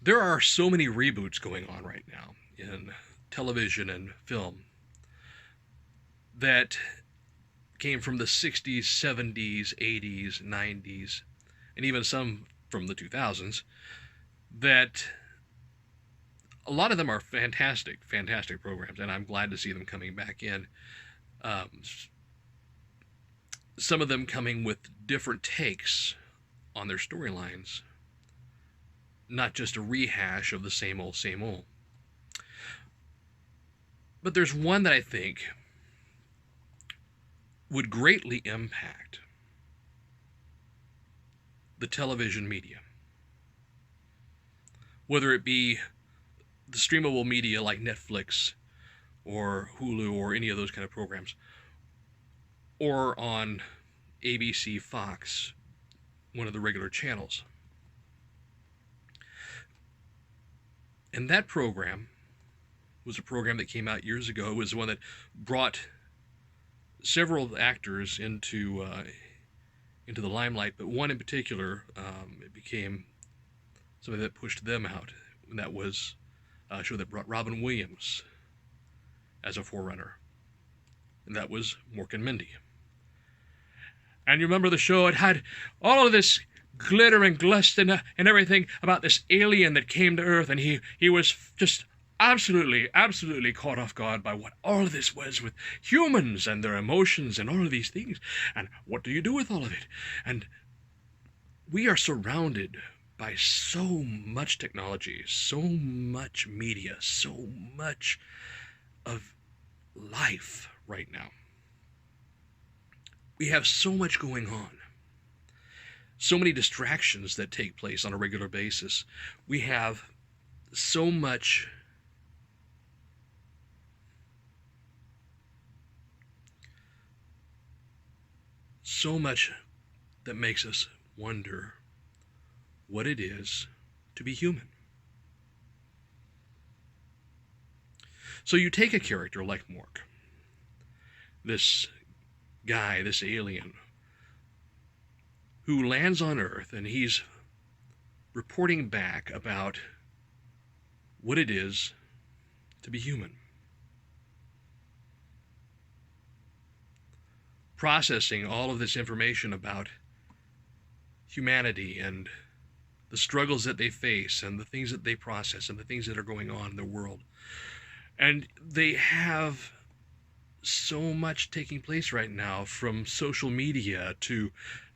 There are so many reboots going on right now in television and film that came from the 60s, 70s, 80s, 90s, and even some from the 2000s that a lot of them are fantastic, fantastic programs, and I'm glad to see them coming back in. Um, some of them coming with different takes on their storylines, not just a rehash of the same old, same old. But there's one that I think would greatly impact the television media, whether it be the streamable media like Netflix or Hulu or any of those kind of programs, or on ABC, Fox, one of the regular channels. And that program was a program that came out years ago. It was the one that brought several actors into the limelight, but one in particular, it became something that pushed them out. And that was a show that brought Robin Williams as a forerunner, and that was Mork and Mindy. And you remember the show? It had all of this glitter and glust and everything about this alien that came to Earth, and he was just absolutely caught off guard by what all of this was with humans and their emotions and all of these things. And what do you do with all of it? And we are surrounded by so much technology, so much media, so much of life right now. We have so much going on, so many distractions that take place on a regular basis. We have so much that makes us wonder what it is to be human. So you take a character like Mork, this guy, this alien, who lands on Earth, and he's reporting back about what it is to be human. Processing all of this information about humanity and the struggles that they face and the things that they process and the things that are going on in the world. And they have so much taking place right now, from social media to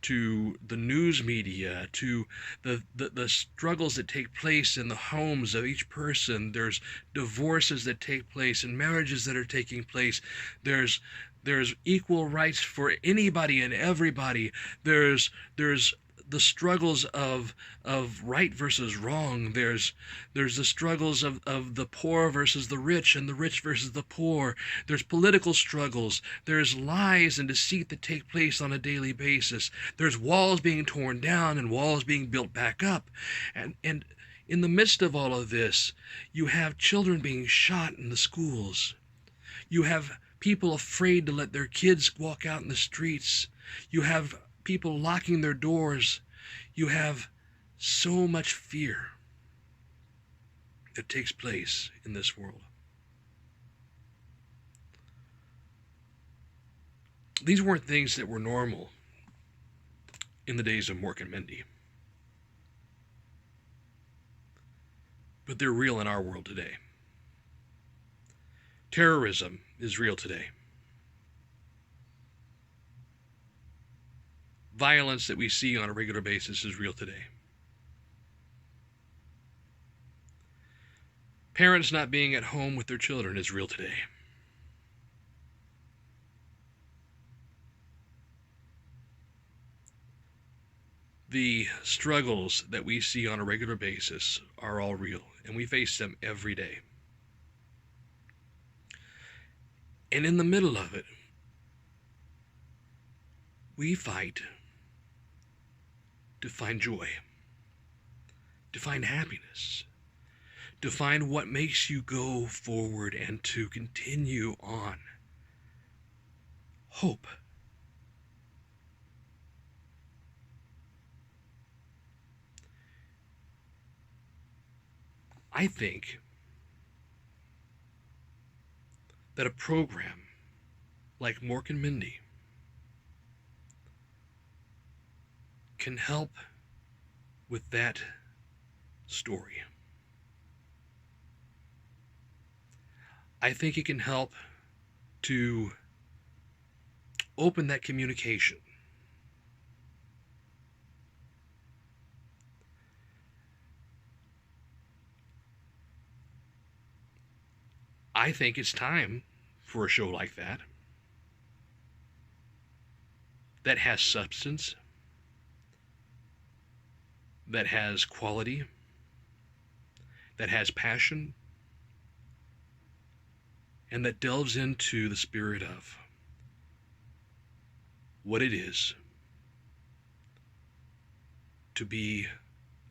the news media to the struggles that take place in the homes of each person. There's divorces that take place and marriages that are taking place. There's equal rights for anybody and everybody. There's the struggles of right versus wrong. There's the struggles of the poor versus the rich, and the rich versus the poor. There's political struggles. There's lies and deceit that take place on a daily basis. There's walls being torn down and walls being built back up. And in the midst of all of this, you have children being shot in the schools. You have people afraid to let their kids walk out in the streets. You have people locking their doors. You have so much fear that takes place in this world. These weren't things that were normal in the days of Mork and Mindy, but they're real in our world today. Terrorism is real today. Violence that we see on a regular basis is real today. Parents not being at home with their children is real today. The struggles that we see on a regular basis are all real, and we face them every day. And in the middle of it, we fight to find joy, to find happiness, to find what makes you go forward and to continue on. Hope. I think that a program like Mork and Mindy can help with that story. I think it can help to open that communication. I think it's time for a show like that that has substance, that has quality, that has passion, and that delves into the spirit of what it is to be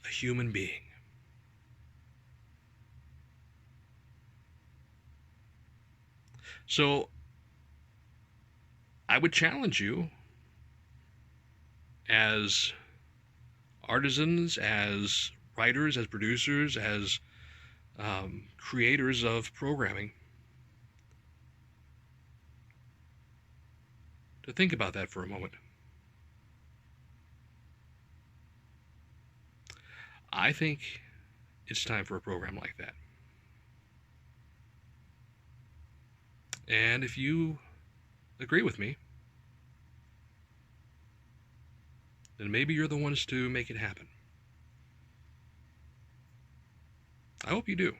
a human being. So I would challenge you as artisans, as writers, as producers, as creators of programming to think about that for a moment. I think it's time for a program like that. And if you agree with me, then maybe you're the ones to make it happen. I hope you do.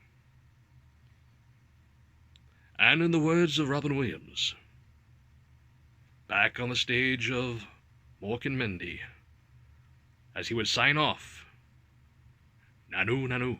And in the words of Robin Williams, back on the stage of Mork and Mindy, as he would sign off, Nanu Nanu.